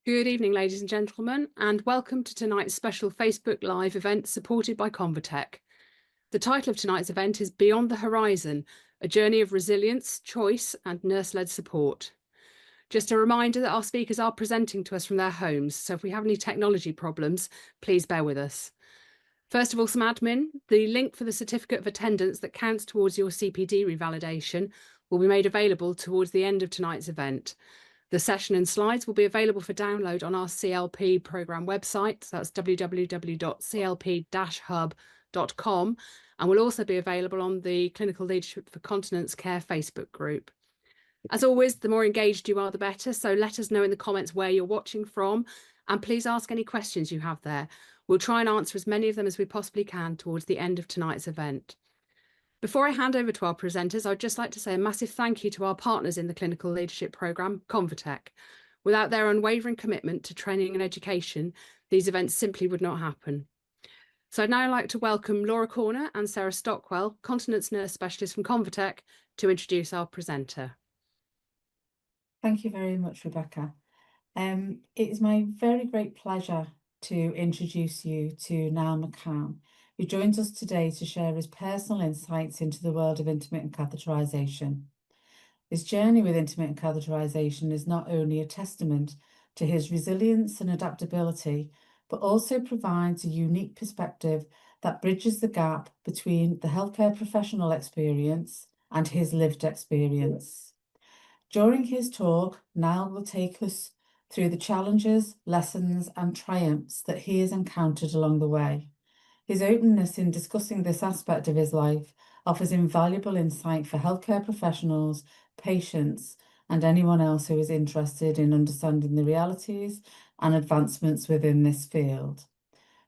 Good evening, ladies and gentlemen, and welcome to tonight's special Facebook Live event supported by Convatec. The title of tonight's event is Beyond the Horizon, a journey of resilience, choice, and nurse-led support. Just a reminder that our speakers are presenting to us from their homes, so if we have any technology problems, please bear with us. First of all, some admin. The link for the certificate of attendance that counts towards your CPD revalidation will be made available towards the end of tonight's event. The session and slides will be available for download on our CLP programme website, so that's www.clp-hub.com, and will also be available on the Clinical Leadership for Continence Care Facebook group. As always, the more engaged you are, the better, so let us know in the comments where you're watching from, and please ask any questions you have there. We'll try and answer as many of them as we possibly can towards the end of tonight's event. Before I hand over to our presenters, I'd just like to say a massive thank you to our partners in the Clinical Leadership Programme, Convatec. Without their unwavering commitment to training and education, these events simply would not happen. So I'd now like to welcome Laura Corner and Sarah Stockwell, Continence Nurse Specialists from Convatec, to introduce our presenter. Thank you very much, Rebecca. It is my very great pleasure to introduce you to Niall McCann, who joins us today to share his personal insights into the world of intermittent catheterization. His journey with intermittent catheterization is not only a testament to his resilience and adaptability, but also provides a unique perspective that bridges the gap between the healthcare professional experience and his lived experience. During his talk, Niall will take us through the challenges, lessons, and triumphs that he has encountered along the way. His openness in discussing this aspect of his life offers invaluable insight for healthcare professionals, patients, and anyone else who is interested in understanding the realities and advancements within this field.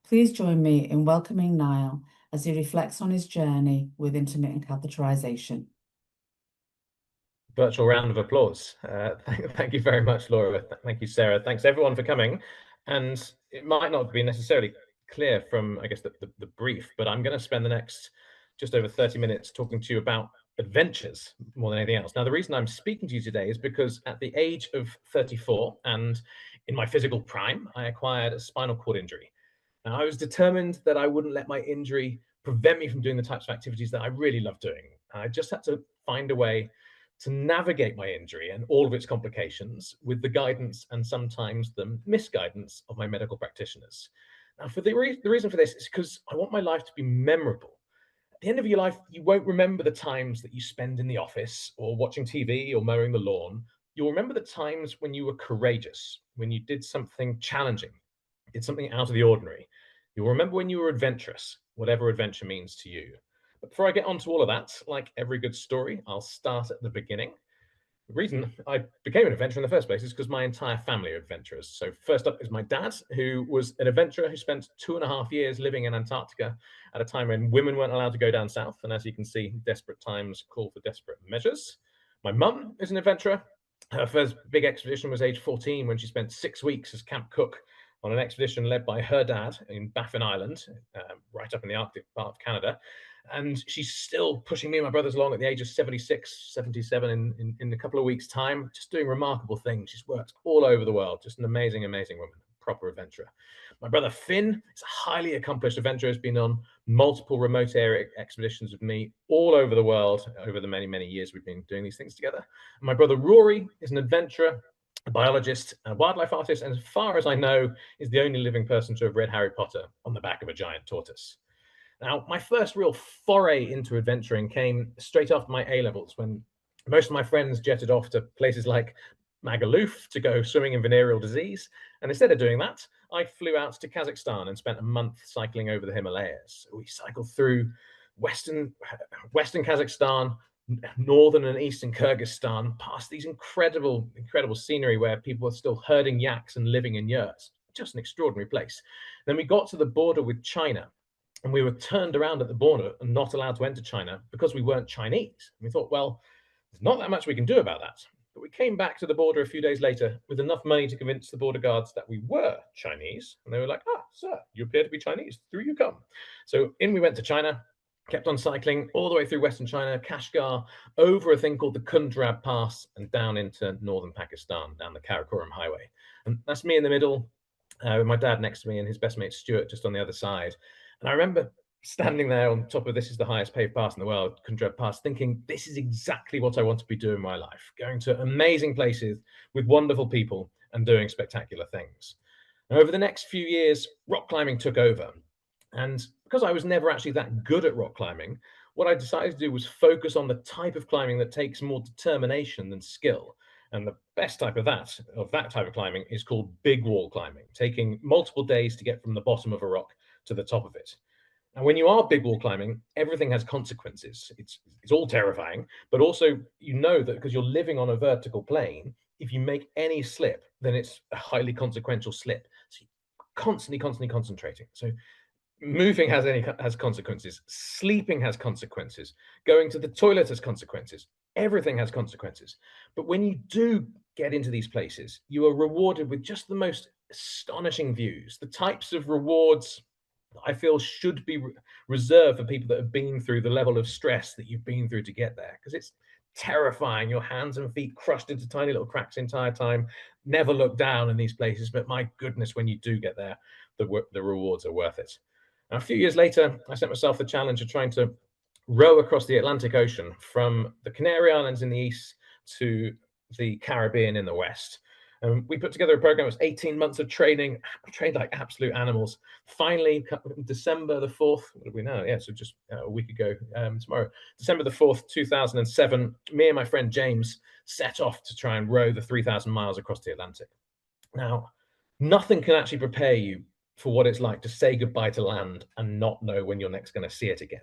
Please join me in welcoming Niall as he reflects on his journey with intermittent catheterization. Virtual round of applause. Thank you very much, Laura. Thank you, Sarah. Thanks everyone for coming. And it might not be necessarily clear from, I guess, the brief, but I'm going to spend the next just over 30 minutes talking to you about adventures more than anything else. Now, the reason I'm speaking to you today is because at the age of 34 and in my physical prime, I acquired a spinal cord injury. Now, I was determined that I wouldn't let my injury prevent me from doing the types of activities that I really love doing. I just had to find a way to navigate my injury and all of its complications with the guidance and sometimes the misguidance of my medical practitioners. Now, the reason for this is because I want my life to be memorable. At the end of your life, you won't remember the times that you spend in the office or watching TV or mowing the lawn. You'll remember the times when you were courageous, when you did something challenging, did something out of the ordinary. You'll remember when you were adventurous, whatever adventure means to you. But before I get on to all of that, like every good story, I'll start at the beginning. The reason I became an adventurer in the first place is because my entire family are adventurers. So first up is my dad, who was an adventurer who spent 2.5 years living in Antarctica at a time when women weren't allowed to go down south. And as you can see, desperate times call for desperate measures. My mum is an adventurer. Her first big expedition was age 14 when she spent 6 weeks as camp cook on an expedition led by her dad in Baffin Island, right up in the Arctic part of Canada. And she's still pushing me and my brothers along at the age of 76, 77 in a couple of weeks' time, just doing remarkable things. She's worked all over the world, just an amazing, amazing woman, proper adventurer. My brother Finn is a highly accomplished adventurer, has been on multiple remote area expeditions with me all over the world over the many, many years we've been doing these things together. And my brother Rory is an adventurer, a biologist, a wildlife artist, and as far as I know, is the only living person to have read Harry Potter on the back of a giant tortoise. Now, my first real foray into adventuring came straight after my A-levels, when most of my friends jetted off to places like Magaluf to go swimming in venereal disease. And instead of doing that, I flew out to Kazakhstan and spent a month cycling over the Himalayas. We cycled through western Kazakhstan, northern and eastern Kyrgyzstan, past these incredible scenery where people are still herding yaks and living in yurts. Just an extraordinary place. Then we got to the border with China, and we were turned around at the border and not allowed to enter China because we weren't Chinese. And we thought, well, there's not that much we can do about that. But we came back to the border a few days later with enough money to convince the border guards that we were Chinese. And they were like, sir, you appear to be Chinese. Through you come. So in we went to China. kept on cycling all the way through Western China, Kashgar, over a thing called the Kundrab Pass, and down into northern Pakistan, down the Karakoram Highway. And that's me in the middle, with my dad next to me and his best mate Stuart just on the other side. And I remember standing there on top of, this is the highest paved pass in the world, Kundrab Pass, thinking, this is exactly what I want to be doing in my life, going to amazing places with wonderful people and doing spectacular things. And over the next few years, rock climbing took over. And because I was never actually that good at rock climbing, what I decided to do was focus on the type of climbing that takes more determination than skill. And the best type of that type of climbing is called big wall climbing, taking multiple days to get from the bottom of a rock to the top of it. And when you are big wall climbing, everything has consequences. It's all terrifying, but also you know that because you're living on a vertical plane, if you make any slip, then it's a highly consequential slip. So you're constantly concentrating. So moving has consequences, sleeping has consequences, going to the toilet has consequences, everything has consequences. But when you do get into these places, you are rewarded with just the most astonishing views, the types of rewards I feel should be reserved for people that have been through the level of stress that you've been through to get there, because it's terrifying, your hands and feet crushed into tiny little cracks the entire time. Never look down in these places, but my goodness, when you do get there, the rewards are worth it. Now, a few years later, I set myself the challenge of trying to row across the Atlantic Ocean from the Canary Islands in the east to the Caribbean in the west. And we put together a program. It was 18 months of training, trained like absolute animals. Finally, December the 4th, what do we know? Yeah, so just a week ago tomorrow, December the 4th, 2007, me and my friend James set off to try and row the 3,000 miles across the Atlantic. Now, nothing can actually prepare you for what it's like to say goodbye to land and not know when you're next going to see it again.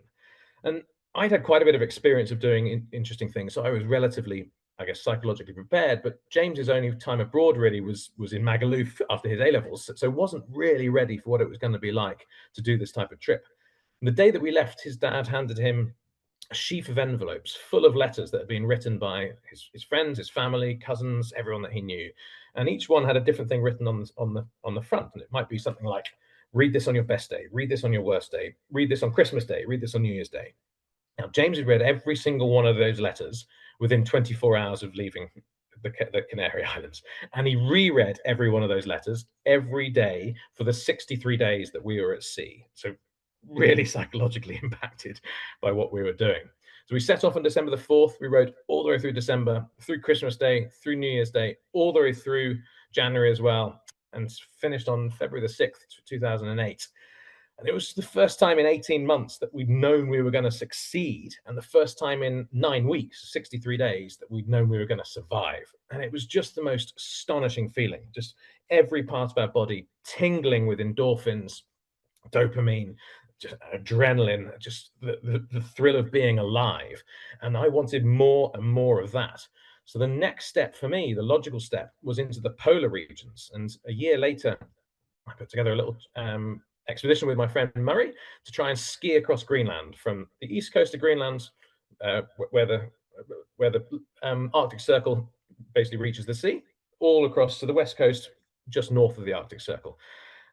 And I'd had quite a bit of experience of doing interesting things, so I was relatively, I guess, psychologically prepared. But James's only time abroad really was in Magaluf after his A-levels, so wasn't really ready for what it was going to be like to do this type of trip. And the day that we left, his dad handed him a sheaf of envelopes full of letters that had been written by his friends, his family, cousins, everyone that he knew, and each one had a different thing written on the front. And it might be something like, read this on your best day, read this on your worst day, read this on Christmas Day, read this on New Year's Day. Now, James had read every single one of those letters within 24 hours of leaving the Canary Islands, and he reread every one of those letters every day for the 63 days that we were at sea. So really psychologically impacted by what we were doing. So we set off on December the 4th. We rode all the way through December, through Christmas Day, through New Year's Day, all the way through January as well, and finished on February the 6th, 2008. And it was the first time in 18 months that we'd known we were going to succeed, and the first time in 9 weeks, 63 days, that we'd known we were going to survive. And it was just the most astonishing feeling, just every part of our body tingling with endorphins, dopamine, just adrenaline, just the thrill of being alive. And I wanted more and more of that. So the next step for me, the logical step, was into the polar regions. And a year later, I put together a little expedition with my friend Murray to try and ski across Greenland, from the east coast of Greenland, where the Arctic Circle basically reaches the sea, all across to the west coast, just north of the Arctic Circle.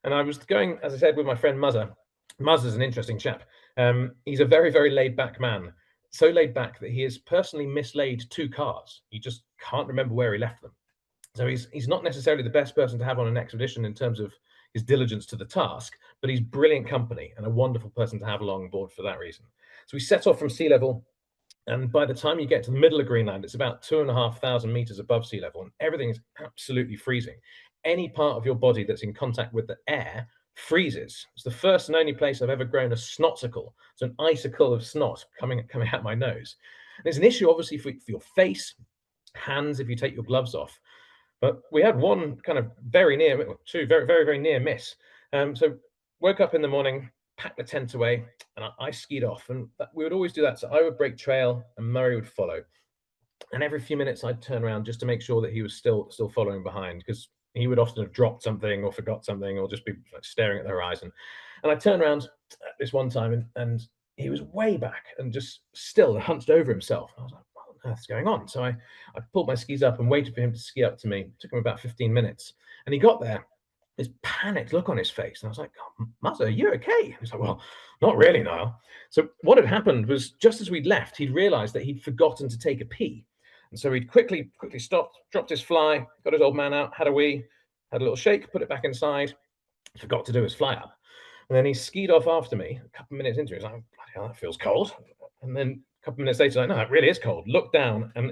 And I was going, as I said, with my friend Muzzer. Muzzer's an interesting chap. He's a very, very laid-back man. So laid back that he has personally mislaid 2 cars. He just can't remember where he left them. So he's not necessarily the best person to have on an expedition in terms of his diligence to the task, but he's brilliant company and a wonderful person to have along board for that reason. So we set off from sea level, and by the time you get to the middle of Greenland, it's about 2,500 meters above sea level, and everything is absolutely freezing. Any part of your body that's in contact with the air freezes. It's the first and only place I've ever grown a snotsicle. It's an icicle of snot coming out my nose. And it's an issue, obviously, for your face, hands, if you take your gloves off. But we had one kind of two very, very, very near miss. So woke up in the morning, packed the tent away, and I skied off. And we would always do that. So I would break trail and Murray would follow. And every few minutes I'd turn around just to make sure that he was still following behind, because he would often have dropped something or forgot something or just be like staring at the horizon. And I turned around at this one time and he was way back and just still hunched over himself. I was like, what on earth is going on? So I pulled my skis up and waited for him to ski up to me. It took him about 15 minutes. And he got there this panicked look on his face. And I was like, oh, Muzz, are you okay? He's like, well, not really, Niall. So what had happened was, just as we'd left, he'd realized that he'd forgotten to take a pee. And so he'd quickly stopped, dropped his fly, got his old man out, had a wee, had a little shake, put it back inside, forgot to do his fly up. And then he skied off after me. A couple of minutes into it, he was like, bloody hell, that feels cold. And then a couple of minutes later, like, no, it really is cold. Looked down and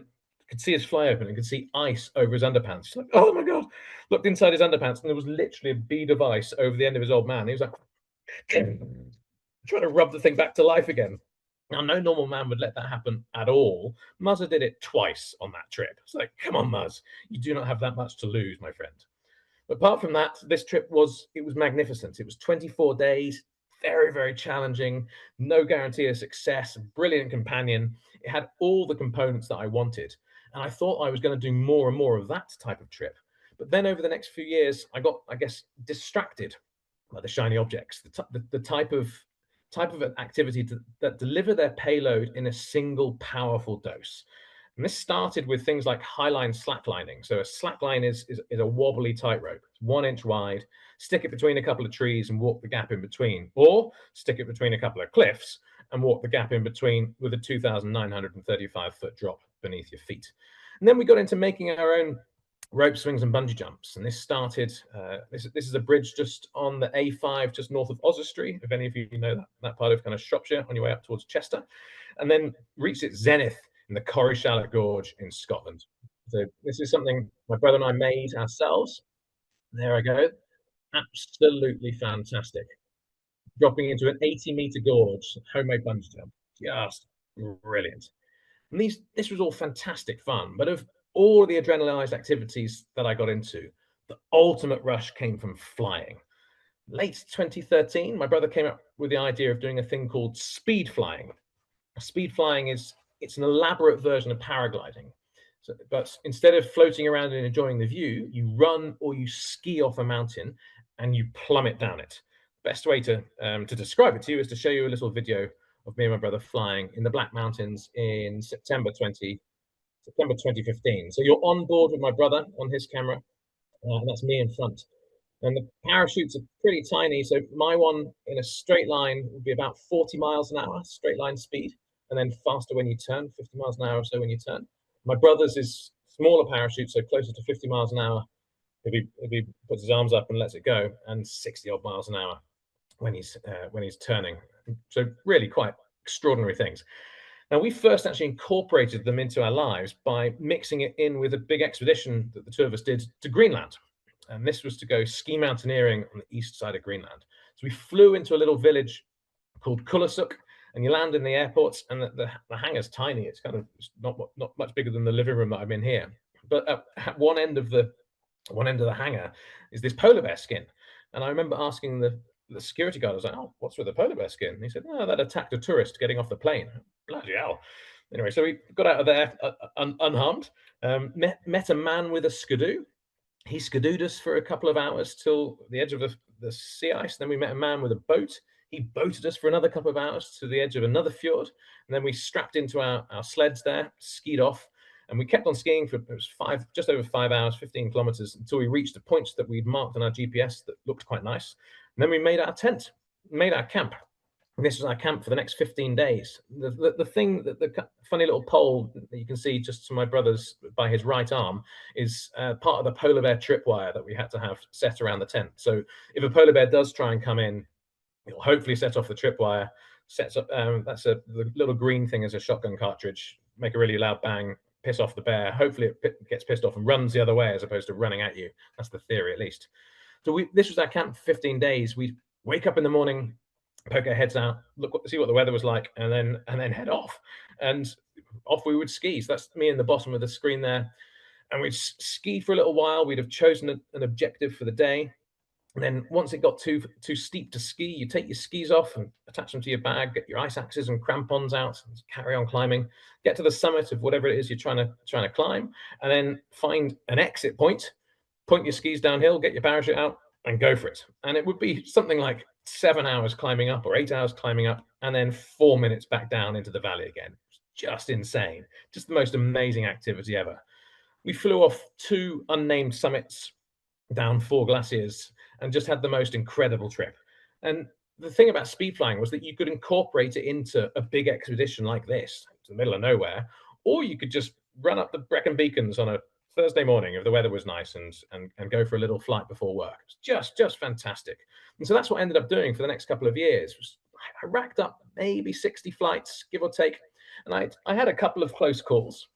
could see his fly open and could see ice over his underpants. He's like, oh my God. Looked inside his underpants and there was literally a bead of ice over the end of his old man. He was like, trying to rub the thing back to life again. Now, no normal man would let that happen at all. Muzzer did it twice on that trip. It's like, come on, Muzz, you do not have that much to lose, my friend. But apart from that, this trip was magnificent. It was 24 days, very, very challenging, no guarantee of success, brilliant companion. It had all the components that I wanted. And I thought I was going to do more and more of that type of trip. But then over the next few years, I got, I guess, distracted by the shiny objects, the type of activity that deliver their payload in a single powerful dose. And this started with things like highline slacklining. So a slackline is a wobbly tightrope. It's 1 inch wide. Stick it between a couple of trees and walk the gap in between, or stick it between a couple of cliffs and walk the gap in between with a 2,935-foot drop beneath your feet. And then we got into making our own rope swings and bungee jumps. And this started, this is a bridge just on the A5, just north of Oswestry, if any of you know that part of kind of Shropshire on your way up towards Chester, and then reached its zenith in the Corrie Gorge in Scotland. So this is something my brother and I made ourselves. There I go. Absolutely fantastic. Dropping into an 80-meter gorge, homemade bungee jump. Just brilliant. And this was all fantastic fun, but of all the adrenalized activities that I got into, the ultimate rush came from flying. Late 2013, my brother came up with the idea of doing a thing called speed flying. Speed flying it's an elaborate version of paragliding. So, but instead of floating around and enjoying the view, you run or you ski off a mountain and you plummet down it. Best way to describe it to you is to show you a little video of me and my brother flying in the Black Mountains in September 2015. So you're on board with my brother on his camera, and that's me in front. And the parachutes are pretty tiny. So my one in a straight line would be about 40 miles an hour, straight line speed, and then faster when you turn, 50 miles an hour or so when you turn. My brother's is smaller parachute, so closer to 50 miles an hour if he puts his arms up and lets it go, and 60 odd miles an hour when he's turning. So really quite extraordinary things. Now, we first actually incorporated them into our lives by mixing it in with a big expedition that the two of us did to Greenland. And this was to go ski mountaineering on the east side of Greenland. So we flew into a little village called Kulusuk, and you land in the airports, and the hangar's tiny. It's kind of not much bigger than the living room that I'm in here. But at one end of the hangar is this polar bear skin. And I remember asking the security guard, I was like, oh, what's with the polar bear skin? And he said, no, that attacked a tourist getting off the plane. Bloody hell. Anyway, so we got out of there unharmed, met a man with a skidoo. He skidooed us for a couple of hours till the edge of the sea ice. Then we met a man with a boat. He boated us for another couple of hours to the edge of another fjord. And then we strapped into our sleds there, skied off. And we kept on skiing for just over 5 hours, 15 kilometers, until we reached the points that we'd marked on our GPS that looked quite nice. And then we made our tent, made our camp. And this was our camp for the next 15 days. The thing, the funny little pole that you can see just to my brother's by his right arm is part of the polar bear tripwire that we had to have set around the tent. So if a polar bear does try and come in, it'll hopefully set off the tripwire, sets up, the little green thing is a shotgun cartridge, make a really loud bang, piss off the bear. Hopefully it gets pissed off and runs the other way as opposed to running at you. That's the theory, at least. So this was our camp for 15 days. We'd wake up in the morning, poke our heads out, see what the weather was like, and then head off. And off we would ski. So that's me in the bottom of the screen there. And we'd ski for a little while. We'd have chosen an objective for the day. And then once it got too steep to ski, you take your skis off and attach them to your bag, get your ice axes and crampons out, and carry on climbing, get to the summit of whatever it is you're trying to climb, and then find an exit point, point your skis downhill, get your parachute out, and go for it. And it would be something like 7 hours climbing up or 8 hours climbing up, and then 4 minutes back down into the valley again. Just insane. Just the most amazing activity ever. We flew off 2 unnamed summits down 4 glaciers and just had the most incredible trip. And the thing about speed flying was that you could incorporate it into a big expedition like this, to the middle of nowhere, or you could just run up the Brecon Beacons on a Thursday morning if the weather was nice and go for a little flight before work. It's just fantastic. And so that's what I ended up doing for the next couple of years. I racked up maybe 60 flights, give or take. And I had a couple of close calls,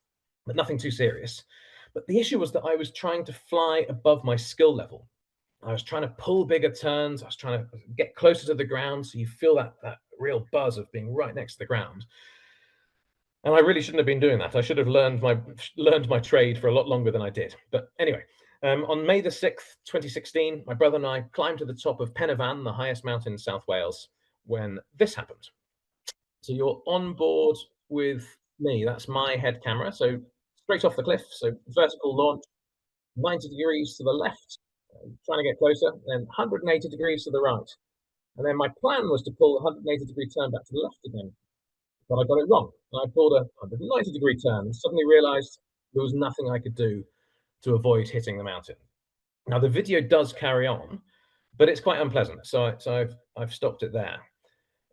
but nothing too serious. But the issue was that I was trying to fly above my skill level. I was trying to pull bigger turns. I was trying to get closer to the ground, so you feel that real buzz of being right next to the ground. And I really shouldn't have been doing that. I should have learned my trade for a lot longer than I did. But anyway, on May the 6th, 2016, my brother and I climbed to the top of Pen y Fan, the highest mountain in South Wales, when this happened. So you're on board with me. That's my head camera. So straight off the cliff. So vertical launch, 90 degrees to the left, trying to get closer, then 180 degrees to the right. And then my plan was to pull a 180-degree turn back to the left again, but I got it wrong. And I pulled a 190-degree turn and suddenly realized there was nothing I could do to avoid hitting the mountain. Now the video does carry on, but it's quite unpleasant. So I've stopped it there.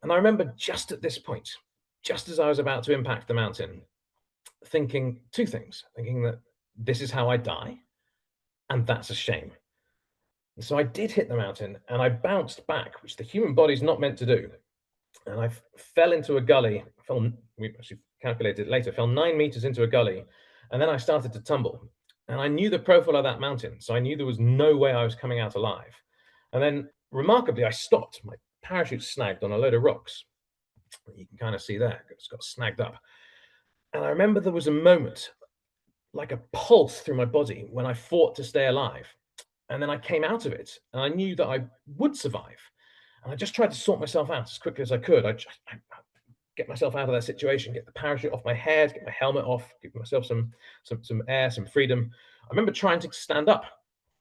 And I remember just at this point, just as I was about to impact the mountain, thinking two things, thinking that this is how I die, and that's a shame. And so I did hit the mountain and I bounced back, which the human body's not meant to do. And I fell into a gully, we actually calculated it later, fell 9 meters into a gully. And then I started to tumble. And I knew the profile of that mountain. So I knew there was no way I was coming out alive. And then remarkably, I stopped. My parachute snagged on a load of rocks. You can kind of see there, it's got snagged up. And I remember there was a moment, like a pulse through my body, when I fought to stay alive. And then I came out of it and I knew that I would survive. And I just tried to sort myself out as quickly as I could. I get myself out of that situation, get the parachute off my head, get my helmet off, give myself some air, some freedom. I remember trying to stand up.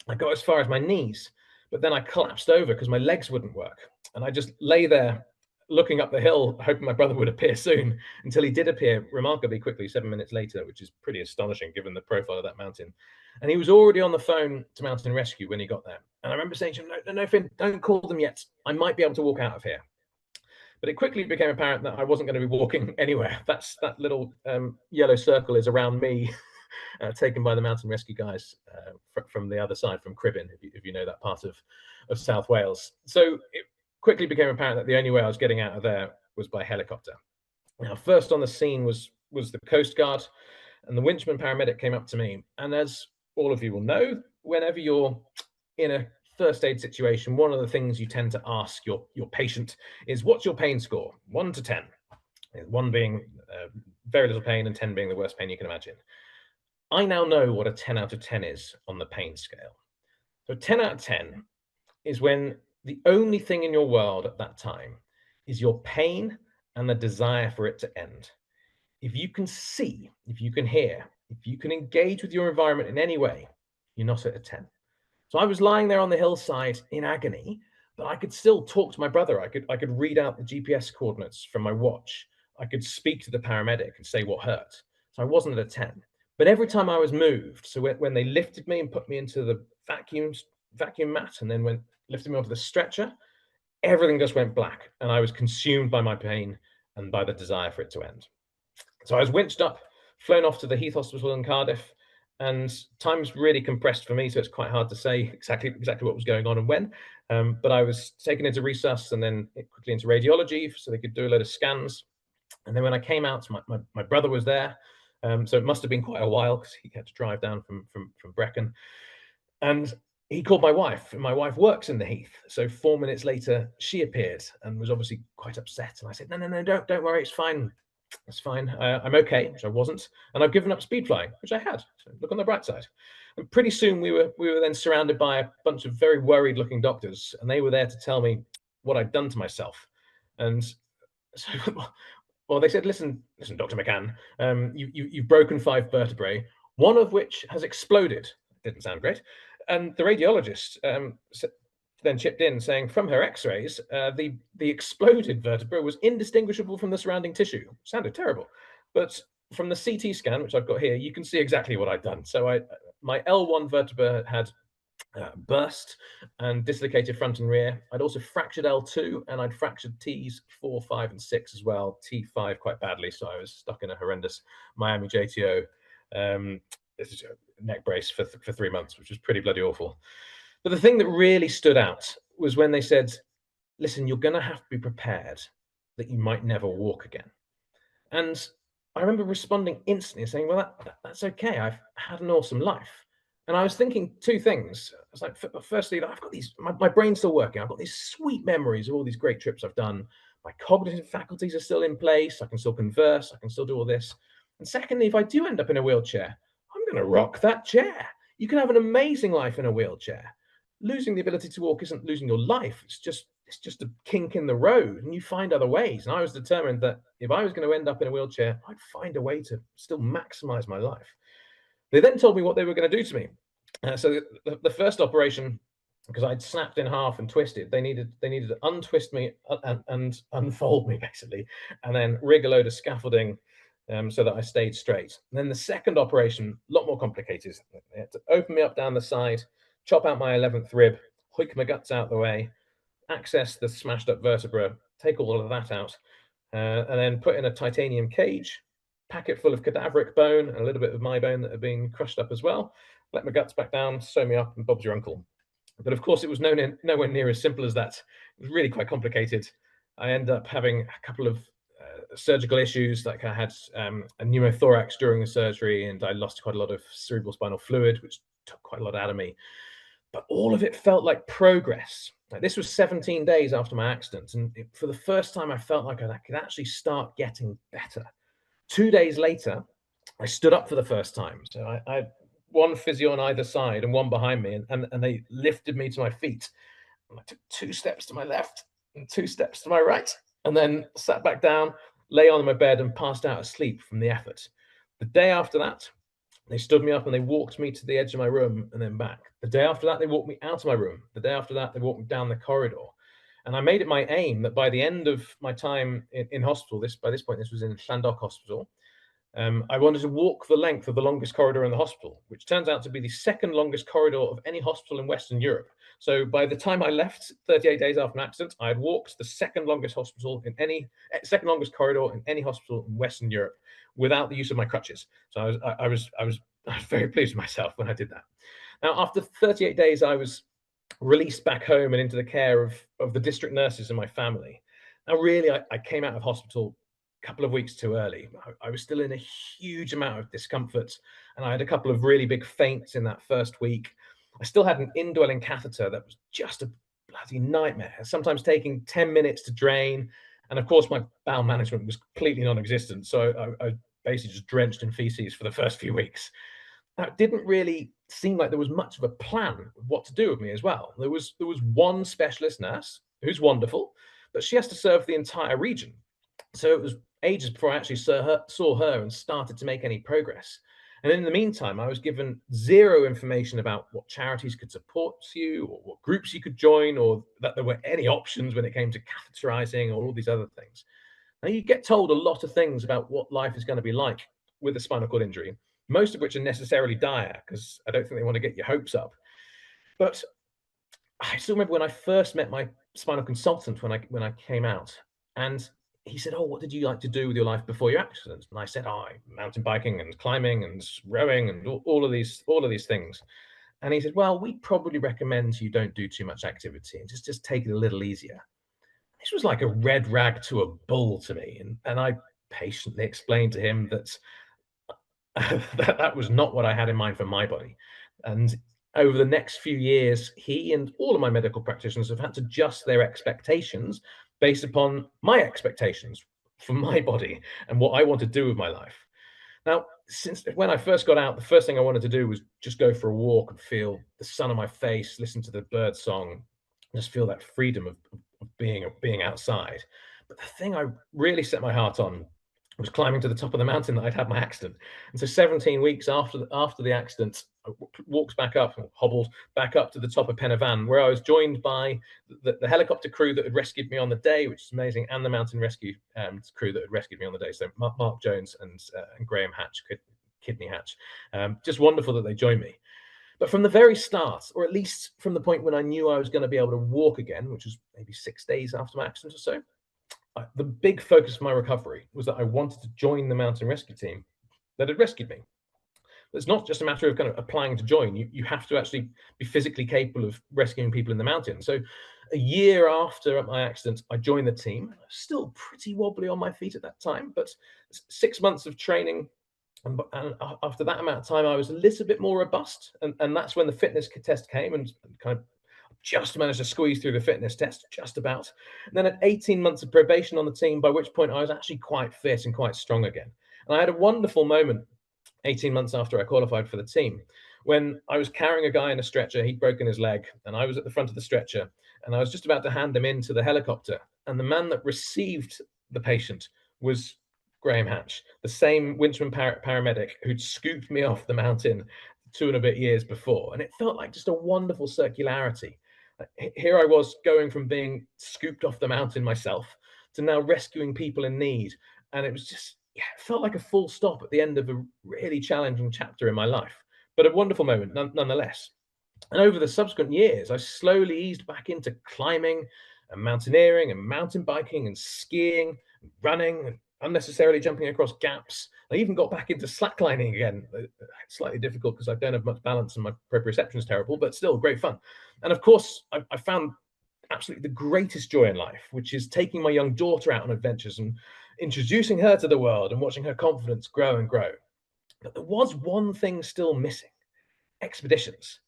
I got as far as my knees, but then I collapsed over because my legs wouldn't work. And I just lay there looking up the hill, hoping my brother would appear soon, until he did appear remarkably quickly 7 minutes later, which is pretty astonishing given the profile of that mountain. And he was already on the phone to Mountain Rescue when he got there. And I remember saying to him, no, Finn, don't call them yet. I might be able to walk out of here. But it quickly became apparent that I wasn't going to be walking anywhere. That little yellow circle is around me, taken by the Mountain Rescue guys from the other side, from Cribin, if you know that part of South Wales. So it quickly became apparent that the only way I was getting out of there was by helicopter. Now, first on the scene was the Coast Guard, and the winchman paramedic came up to me. And as all of you will know, whenever you're in a first aid situation, one of the things you tend to ask your patient is, what's your pain score? 1 to 10. 1 being very little pain and 10 being the worst pain you can imagine. I now know what a 10 out of 10 is on the pain scale. So 10 out of 10 is when the only thing in your world at that time is your pain and the desire for it to end. If you can see, if you can hear, if you can engage with your environment in any way, you're not at a 10. So I was lying there on the hillside in agony, but I could still talk to my brother. I could read out the GPS coordinates from my watch. I could speak to the paramedic and say what hurt. So I wasn't at a 10. But every time I was moved, so when they lifted me and put me into the vacuum mat and then lifted me onto the stretcher, everything just went black and I was consumed by my pain and by the desire for it to end. So I was winched up, flown off to the Heath Hospital in Cardiff, and time's really compressed for me, so it's quite hard to say exactly what was going on and when. But I was taken into resus and then quickly into radiology so they could do a load of scans. And then when I came out, my brother was there. So it must have been quite a while because he had to drive down from Brecon. And he called my wife, and my wife works in the Heath. So 4 minutes later, she appeared and was obviously quite upset. And I said, no, don't worry, it's fine. It's fine. I'm okay, which I wasn't. And I've given up speed flying, which I had. So look on the bright side. And pretty soon we were then surrounded by a bunch of very worried looking doctors, and they were there to tell me what I'd done to myself. And so, well, they said, listen, Dr. McCann, you've broken 5 vertebrae, one of which has exploded. Didn't sound great. And the radiologist then chipped in saying from her x-rays, the exploded vertebra was indistinguishable from the surrounding tissue. Sounded terrible. But from the CT scan, which I've got here, you can see exactly what I'd done. So my L1 vertebra had burst and dislocated front and rear. I'd also fractured L2, and I'd fractured T's 4, 5, and 6 as well. T5 quite badly, so I was stuck in a horrendous Miami JTO neck brace for 3 months, which was pretty bloody awful. But the thing that really stood out was when they said, listen, you're going to have to be prepared that you might never walk again. And I remember responding instantly and saying, well, that's okay. I've had an awesome life. And I was thinking two things. I was like, firstly, I've got these, my brain's still working. I've got these sweet memories of all these great trips I've done. My cognitive faculties are still in place. I can still converse. I can still do all this. And secondly, if I do end up in a wheelchair, I'm going to rock that chair. You can have an amazing life in a wheelchair. Losing the ability to walk isn't losing your life. It's just a kink in the road, and you find other ways. And I was determined that if I was going to end up in a wheelchair, I'd find a way to still maximize my life. They then told me what they were going to do to me. So the first operation, because I'd snapped in half and twisted, they needed to untwist me and unfold me basically, and then rig a load of scaffolding so that I stayed straight. And then the second operation, a lot more complicated. They had to open me up down the side, chop out my 11th rib, hoik my guts out the way, access the smashed up vertebra, take all of that out, and then put in a titanium cage, pack it full of cadaveric bone and a little bit of my bone that had been crushed up as well, let my guts back down, sew me up, and Bob's your uncle. But of course, it was nowhere near as simple as that. It was really quite complicated. I ended up having a couple of surgical issues, like I had a pneumothorax during the surgery, and I lost quite a lot of cerebral spinal fluid, which took quite a lot out of me. But all of it felt like progress. Like, this was 17 days after my accident, and for the first time, I felt like I could actually start getting better. 2 days later, I stood up for the first time. So I had one physio on either side and one behind me, and they lifted me to my feet. And I took 2 steps to my left and 2 steps to my right, and then sat back down, lay on my bed, and passed out asleep from the effort. The day after that, they stood me up and they walked me to the edge of my room and then back. The day after that, they walked me out of my room. The day after that, they walked me down the corridor. And I made it my aim that by the end of my time in hospital, by this point, this was in Llandoch Hospital, I wanted to walk the length of the longest corridor in the hospital, which turns out to be the second longest corridor of any hospital in Western Europe. So by the time I left 38 days after an accident, I had walked the second longest corridor in any hospital in Western Europe without the use of my crutches. So I was very pleased with myself when I did that. Now, after 38 days, I was released back home and into the care of the district nurses and my family. Now, really, I came out of hospital a couple of weeks too early. I was still in a huge amount of discomfort, and I had a couple of really big faints in that first week. I still had an indwelling catheter that was just a bloody nightmare, sometimes taking 10 minutes to drain. And of course, my bowel management was completely non-existent. So I basically just drenched in feces for the first few weeks. Now, it didn't really seem like there was much of a plan of what to do with me as well. There was one specialist nurse who's wonderful, but she has to serve the entire region. So it was ages before I actually saw her and started to make any progress. And in the meantime, I was given zero information about what charities could support you or what groups you could join, or that there were any options when it came to catheterizing or all these other things. Now, you get told a lot of things about what life is going to be like with a spinal cord injury, most of which are necessarily dire, because I don't think they want to get your hopes up. But I still remember when I first met my spinal consultant when I came out, and he said, "Oh, what did you like to do with your life before your accident?" And I said, "Oh, mountain biking and climbing and rowing and all of these things." And he said, "Well, we probably recommend you don't do too much activity and just take it a little easier." This was like a red rag to a bull to me, and I patiently explained to him that that was not what I had in mind for my body. And over the next few years, he and all of my medical practitioners have had to adjust their expectations based upon my expectations for my body and what I want to do with my life. Now, since when I first got out, the first thing I wanted to do was just go for a walk and feel the sun on my face, listen to the bird song, just feel that freedom of being outside. But the thing I really set my heart on was climbing to the top of the mountain that I'd had my accident. And so 17 weeks after the accident, I hobbled back up to the top of Penavan, where I was joined by the helicopter crew that had rescued me on the day, which is amazing, and the mountain rescue crew that had rescued me on the day. So Mark Jones and Graham Hatch, Kidney Hatch. Just wonderful that they joined me. But from the very start, or at least from the point when I knew I was going to be able to walk again, which was maybe 6 days after my accident or so, the big focus of my recovery was that I wanted to join the mountain rescue team that had rescued me. It's not just a matter of kind of applying to join. You have to actually be physically capable of rescuing people in the mountains. So a year after my accident, I joined the team. I was still pretty wobbly on my feet at that time, but 6 months of training. And after that amount of time, I was a little bit more robust. And that's when the fitness test came, and kind of just managed to squeeze through the fitness test, just about. And then at 18 months of probation on the team, by which point I was actually quite fit and quite strong again. And I had a wonderful moment 18 months after I qualified for the team, when I was carrying a guy in a stretcher. He'd broken his leg, and I was at the front of the stretcher, and I was just about to hand him into the helicopter. And the man that received the patient was Graham Hatch, the same Winchman paramedic who'd scooped me off the mountain 2 and a bit years before. And it felt like just a wonderful circularity. Here I was, going from being scooped off the mountain myself to now rescuing people in need. And it was just, yeah, it felt like a full stop at the end of a really challenging chapter in my life, but a wonderful moment nonetheless. And over the subsequent years, I slowly eased back into climbing and mountaineering and mountain biking and skiing, and running, and unnecessarily jumping across gaps. I even got back into slacklining again. Slightly difficult because I don't have much balance and my proprioception is terrible, but still great fun. And of course, I found absolutely the greatest joy in life, which is taking my young daughter out on adventures and introducing her to the world and watching her confidence grow and grow. But there was one thing still missing: expeditions.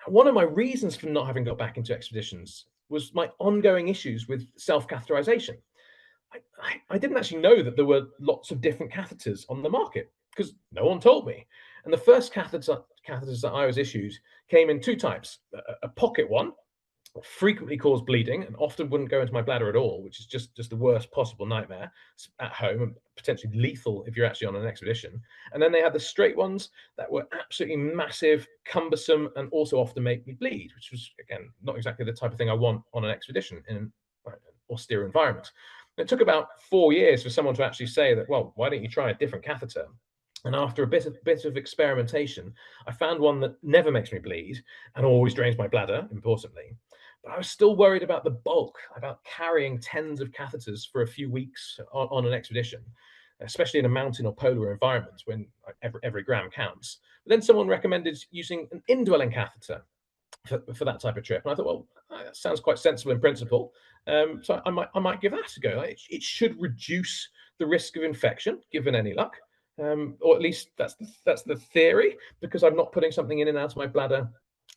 One of my reasons for not having got back into expeditions was my ongoing issues with self-catheterization. I didn't actually know that there were lots of different catheters on the market because no one told me. And the first catheters that I was issued came in 2 types: a pocket one, frequently caused bleeding and often wouldn't go into my bladder at all, which is just the worst possible nightmare at home and potentially lethal if you're actually on an expedition. And then they had the straight ones that were absolutely massive, cumbersome, and also often make me bleed, which was, again, not exactly the type of thing I want on an expedition in an austere environment. It took about 4 years for someone to actually say that, well, why don't you try a different catheter? And after a bit of experimentation, I found one that never makes me bleed and always drains my bladder, importantly. But I was still worried about the bulk, about carrying tens of catheters for a few weeks on an expedition, especially in a mountain or polar environment when every gram counts. But then someone recommended using an indwelling catheter for that type of trip. And I thought, well, that sounds quite sensible in principle. So I might give that a go. It should reduce the risk of infection, given any luck. Or at least that's the theory, because I'm not putting something in and out of my bladder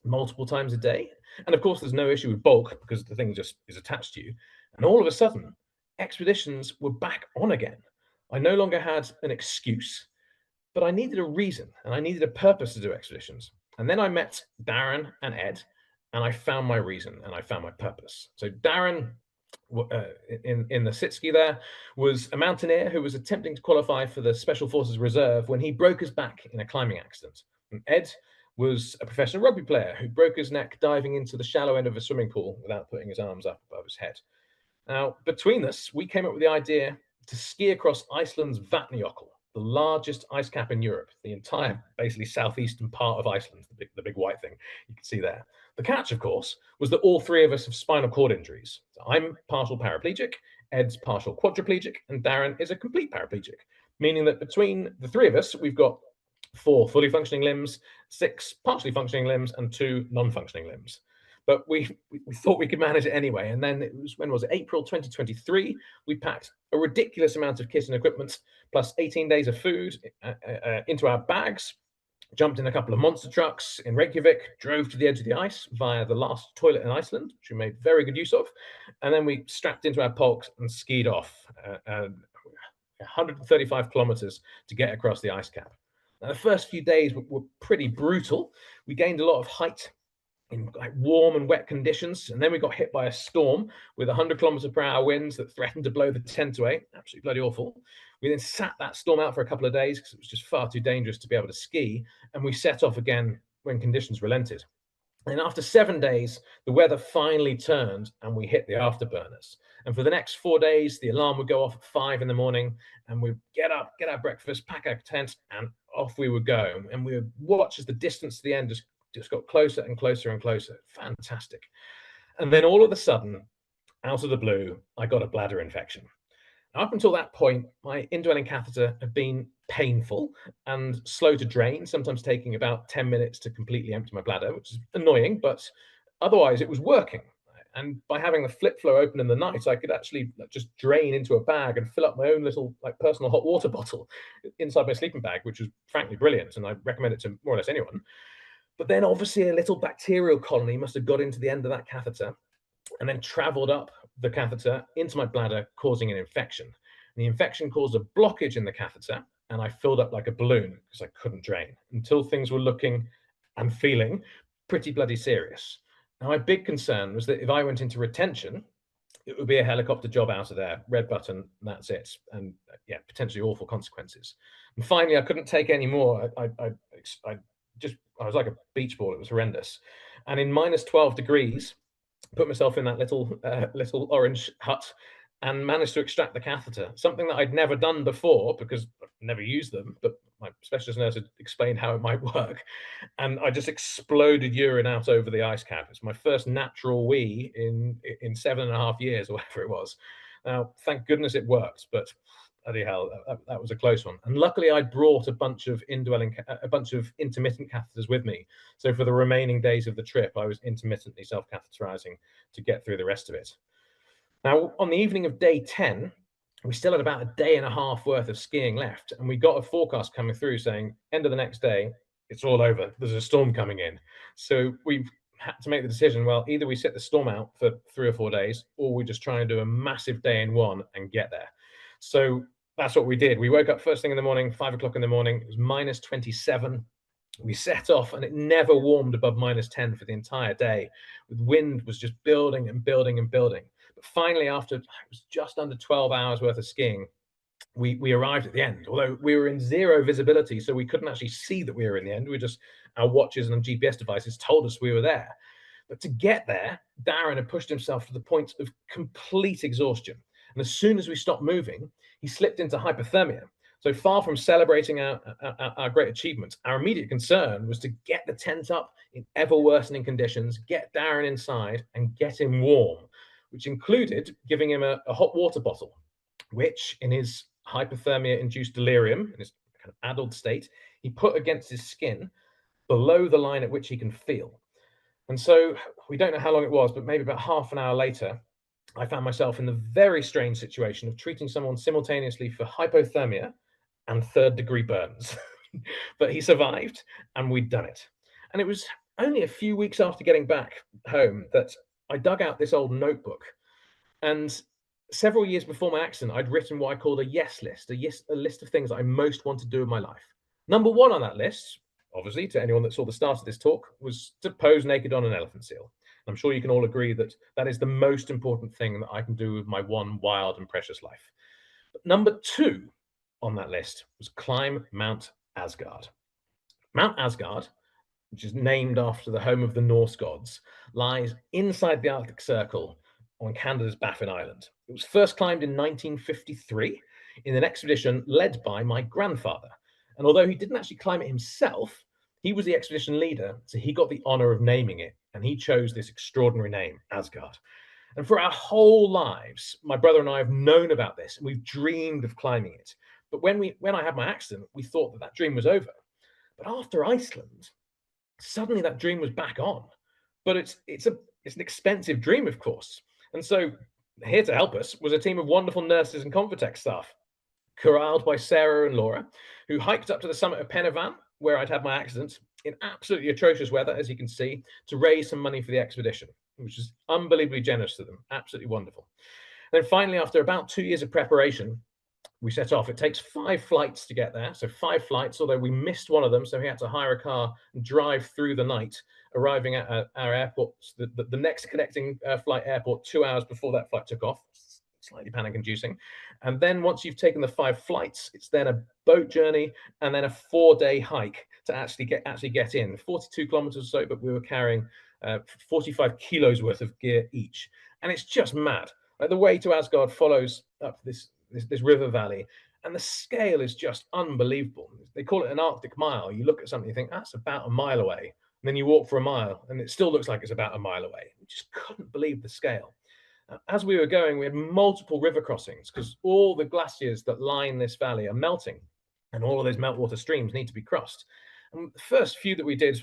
multiple times a day. And of course, there's no issue with bulk because the thing just is attached to you. And all of a sudden, expeditions were back on again. I no longer had an excuse, but I needed a reason and I needed a purpose to do expeditions. And then I met Darren and Ed, and I found my reason and I found my purpose. So Darren, in the Sitski there, was a mountaineer who was attempting to qualify for the Special Forces Reserve when he broke his back in a climbing accident. And Ed was a professional rugby player who broke his neck diving into the shallow end of a swimming pool without putting his arms up above his head. Now, between us, we came up with the idea to ski across Iceland's Vatnajökull, the largest ice cap in Europe, the entire basically southeastern part of Iceland, the big white thing you can see there. The catch, of course, was that all 3 of us have spinal cord injuries. So I'm partial paraplegic, Ed's partial quadriplegic, and Darren is a complete paraplegic, meaning that between the 3 of us, we've got 4 fully functioning limbs, 6 partially functioning limbs, and 2 non-functioning limbs. But we thought we could manage it anyway. And then when was it? April 2023, we packed a ridiculous amount of kit and equipment, plus 18 days of food into our bags, jumped in a couple of monster trucks in Reykjavik, drove to the edge of the ice via the last toilet in Iceland, which we made very good use of. And then we strapped into our pogs and skied off 135 kilometers to get across the ice cap. Now, the first few days were pretty brutal. We gained a lot of height in like warm and wet conditions, and then we got hit by a storm with 100-kilometer-per-hour winds that threatened to blow the tent away. Absolutely bloody awful. We then sat that storm out for a couple of days because it was just far too dangerous to be able to ski, and we set off again when conditions relented. And after 7 days, the weather finally turned and we hit the afterburners. And for the next 4 days, the alarm would go off at 5 in the morning, and we'd get up, get our breakfast, pack our tent, and off we would go. And we would watch as the distance to the end just just got closer and closer and closer. Fantastic. And then all of a sudden, out of the blue, I got a bladder infection. Up until that point, my indwelling catheter had been painful and slow to drain, sometimes taking about 10 minutes to completely empty my bladder, which is annoying, but otherwise it was working. And by having the flip flow open in the night, I could actually just drain into a bag and fill up my own little personal hot water bottle inside my sleeping bag, which was frankly brilliant. And I recommend it to more or less anyone. But then obviously a little bacterial colony must have got into the end of that catheter and then traveled up the catheter into my bladder, causing an infection. And the infection caused a blockage in the catheter, and I filled up like a balloon because I couldn't drain until things were looking and feeling pretty bloody serious. Now, my big concern was that if I went into retention, it would be a helicopter job out of there, red button, that's it. And yeah, potentially awful consequences. And finally, I couldn't take any more. I was like a beach ball. It was horrendous. And in minus 12 degrees, put myself in that little orange hut and managed to extract the catheter, something that I'd never done before because I've never used them, but my specialist nurse had explained how it might work. And I just exploded urine out over the ice cap. It's my first natural wee in 7.5 years or whatever it was. Now, thank goodness it worked, but bloody hell, that was a close one. And luckily I brought a bunch of intermittent catheters with me. So for the remaining days of the trip, I was intermittently self-catheterizing to get through the rest of it. Now, on the evening of day 10, we still had about a day and a half worth of skiing left. And we got a forecast coming through saying, end of the next day, it's all over. There's a storm coming in. So we had to make the decision, well, either we sit the storm out for 3 or 4 days, or we just try and do a massive day in one and get there. So that's what we did. We woke up first thing in the morning, 5 o'clock in the morning. It was minus 27. We set off and it never warmed above minus 10 for the entire day. The wind was just building and building and building. But finally, after it was just under 12 hours worth of skiing, we arrived at the end, although we were in zero visibility, so we couldn't actually see that we were in the end. Our watches and GPS devices told us we were there. But to get there, Darren had pushed himself to the point of complete exhaustion. And as soon as we stopped moving, he slipped into hypothermia. So far from celebrating our great achievements, our immediate concern was to get the tent up in ever worsening conditions, get Darren inside and get him warm, which included giving him a hot water bottle, which in his hypothermia-induced delirium, in his kind of addled state, he put against his skin below the line at which he can feel. And so we don't know how long it was, but maybe about half an hour later, I found myself in the very strange situation of treating someone simultaneously for hypothermia and third-degree burns. But he survived, and we'd done it. And it was only a few weeks after getting back home that I dug out this old notebook. And several years before my accident, I'd written what I called a yes list, a list of things I most want to do in my life. Number one on that list, obviously, to anyone that saw the start of this talk, was to pose naked on an elephant seal. I'm sure you can all agree that that is the most important thing that I can do with my one wild and precious life. But number two on that list was climb Mount Asgard. Mount Asgard, which is named after the home of the Norse gods, lies inside the Arctic Circle on Canada's Baffin Island. It was first climbed in 1953 in an expedition led by my grandfather. And although he didn't actually climb it himself, he was the expedition leader, so he got the honor of naming it, and he chose this extraordinary name, Asgard. And for our whole lives, my brother and I have known about this, and we've dreamed of climbing it. But when I had my accident, we thought that dream was over. But after Iceland, suddenly that dream was back on. But it's an expensive dream, of course. And so here to help us was a team of wonderful nurses and Convatec staff, corralled by Sarah and Laura, who hiked up to the summit of Penavan, where I'd had my accident, in absolutely atrocious weather, as you can see, to raise some money for the expedition, which is unbelievably generous to them, absolutely wonderful. And then finally, after about 2 years of preparation, we set off. It takes 5 flights to get there, so 5 flights, although we missed one of them, so we had to hire a car and drive through the night, arriving at our airport, the next connecting flight airport 2 hours before that flight took off. Slightly panic-inducing. And then once you've taken the 5 flights, it's then a boat journey and then a 4-day hike to actually get in. 42 kilometers or so, but we were carrying 45 kilos worth of gear each. And it's just mad. Like, the way to Asgard follows up this river valley, and the scale is just unbelievable. They call it an Arctic mile. You look at something, you think that's about a mile away. then you walk for a mile and it still looks like it's about a mile away. We just couldn't believe the scale. As we were going, we had multiple river crossings because all the glaciers that line this valley are melting and all of those meltwater streams need to be crossed. And the first few that we did,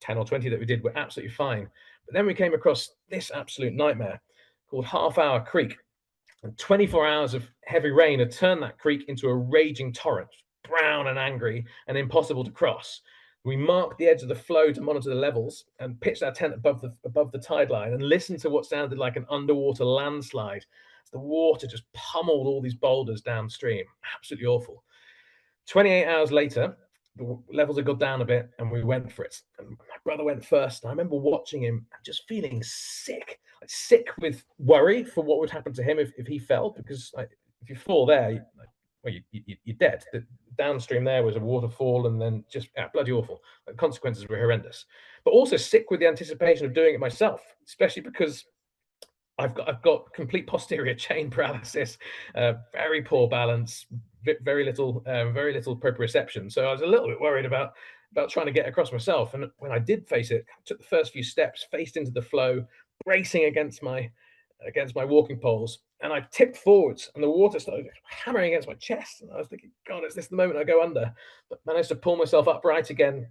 10 or 20 that we did, were absolutely fine. But then we came across this absolute nightmare called Half Hour Creek. And 24 hours of heavy rain had turned that creek into a raging torrent, brown and angry and impossible to cross. We marked the edge of the flow to monitor the levels and pitched our tent above the tide line and listened to what sounded like an underwater landslide as the water just pummeled all these boulders downstream. Absolutely awful. 28 hours later, the levels had got down a bit and we went for it. And my brother went first. I remember watching him and just feeling sick with worry for what would happen to him if he fell, because if you fall there, you're dead. The downstream there was a waterfall and then just bloody awful. The consequences were horrendous. But also sick with the anticipation of doing it myself, especially because I've got complete posterior chain paralysis, very poor balance, very little proprioception. So I was a little bit worried about trying to get across myself. And when I did face it, I took the first few steps, faced into the flow, bracing against my walking poles, and I tipped forwards, and the water started hammering against my chest. And I was thinking, God, is this the moment I go under? But managed to pull myself upright again,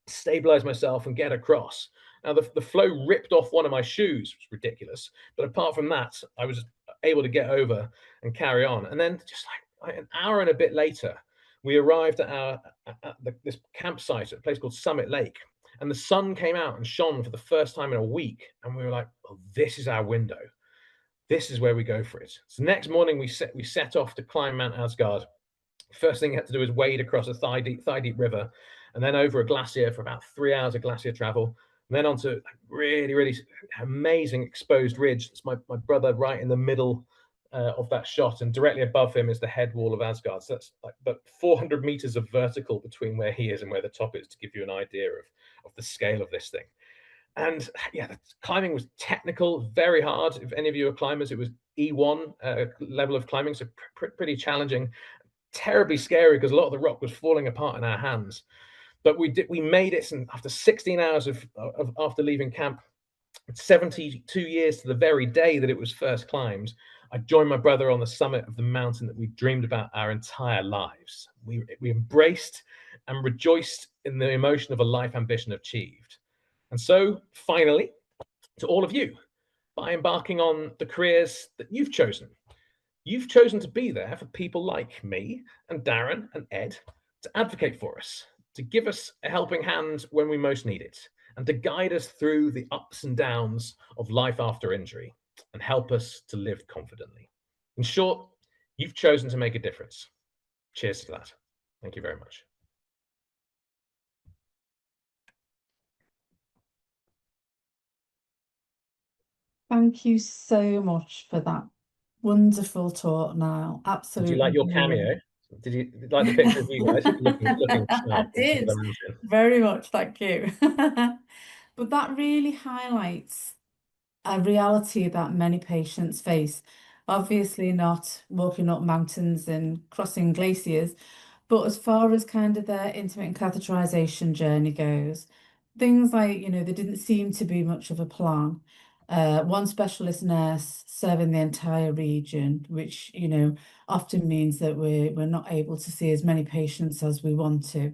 stabilize myself, and get across. Now, the flow ripped off one of my shoes, which was ridiculous. But apart from that, I was able to get over and carry on. And then just like an hour and a bit later, we arrived at this campsite at a place called Summit Lake. And the sun came out and shone for the first time in a week. And we were like, oh, this is our window. This is where we go for it. So the next morning, we set off to climb Mount Asgard. First thing we had to do was wade across a thigh-deep river, and then over a glacier for about 3 hours of glacier travel. And then onto really, really amazing exposed ridge. It's my brother right in the middle of that shot, and directly above him is the head wall of Asgard. So that's like about 400 meters of vertical between where he is and where the top is, to give you an idea of the scale of this thing. And yeah, the climbing was technical, very hard. If any of you are climbers, it was E1 level of climbing, so pretty challenging, terribly scary because a lot of the rock was falling apart in our hands. But we made it, and after 16 hours after leaving camp, 72 years to the very day that it was first climbed, I joined my brother on the summit of the mountain that we dreamed about our entire lives. We embraced and rejoiced in the emotion of a life ambition achieved. And so, finally, to all of you, by embarking on the careers that you've chosen to be there for people like me and Darren and Ed, to advocate for us, to give us a helping hand when we most need it, and to guide us through the ups and downs of life after injury, and help us to live confidently. In short, you've chosen to make a difference. Cheers to that. Thank you very much. Thank you so much for that wonderful talk, Niall. Absolutely. Did you like your cameo? Did you like the picture of you guys looking sharp? I did. Very much, thank you. But that really highlights a reality that many patients face. Obviously not walking up mountains and crossing glaciers, but as far as kind of their intermittent catheterization journey goes, things like, there didn't seem to be much of a plan. One specialist nurse serving the entire region, which, often means that we're not able to see as many patients as we want to,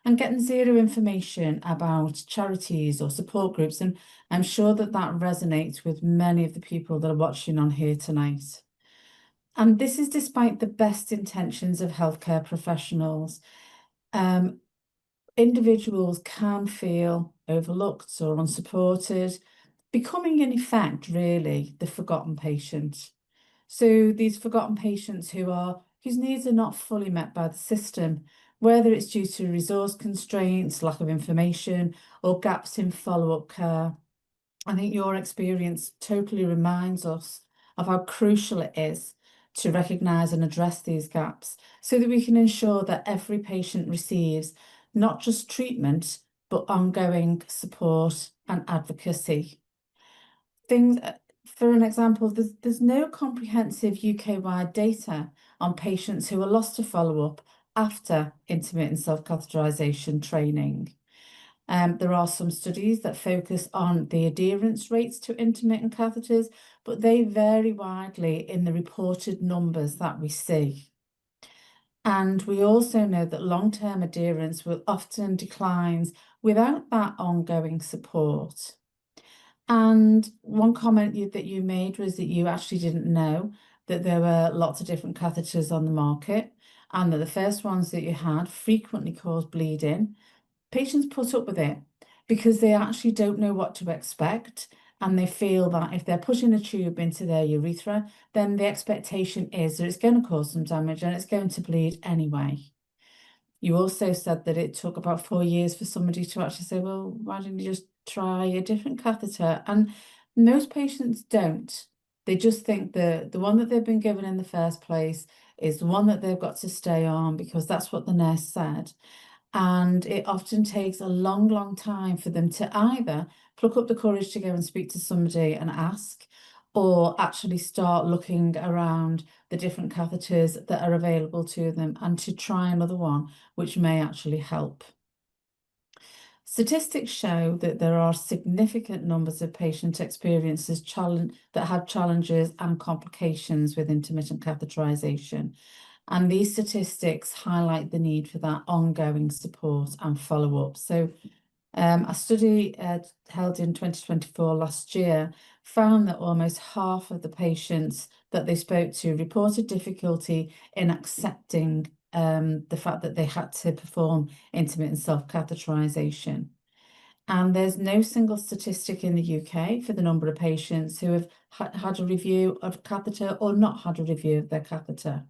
and getting zero information about charities or support groups. And I'm sure that resonates with many of the people that are watching on here tonight. And this is despite the best intentions of healthcare professionals. Individuals can feel overlooked or unsupported, becoming in effect really the forgotten patient. So these forgotten patients whose needs are not fully met by the system, whether it's due to resource constraints, lack of information, or gaps in follow-up care. I think your experience totally reminds us of how crucial it is to recognise and address these gaps so that we can ensure that every patient receives not just treatment, but ongoing support and advocacy. For an example, there's no comprehensive UK-wide data on patients who are lost to follow-up after intermittent self-catheterization training. There are some studies that focus on the adherence rates to intermittent catheters, but they vary widely in the reported numbers that we see. And we also know that long-term adherence will often declines without that ongoing support. And one comment that you made was that you actually didn't know that there were lots of different catheters on the market, and that the first ones that you had frequently caused bleeding. Patients put up with it because they actually don't know what to expect, and they feel that if they're putting a tube into their urethra, then the expectation is that it's going to cause some damage and it's going to bleed anyway. You also said that it took about 4 years for somebody to actually say, well, why didn't you just try a different catheter? And most patients don't. They just think the one that they've been given in the first place is the one that they've got to stay on because that's what the nurse said. And it often takes a long, long time for them to either pluck up the courage to go and speak to somebody and ask, or actually start looking around the different catheters that are available to them and to try another one, which may actually help. Statistics show that there are significant numbers of patient experiences that have challenges and complications with intermittent catheterization. And these statistics highlight the need for that ongoing support and follow-up. So a study held in 2024 last year found that almost half of the patients that they spoke to reported difficulty in accepting the fact that they had to perform intermittent self-catheterization. And there's no single statistic in the UK for the number of patients who have had a review of catheter or not had a review of their catheter.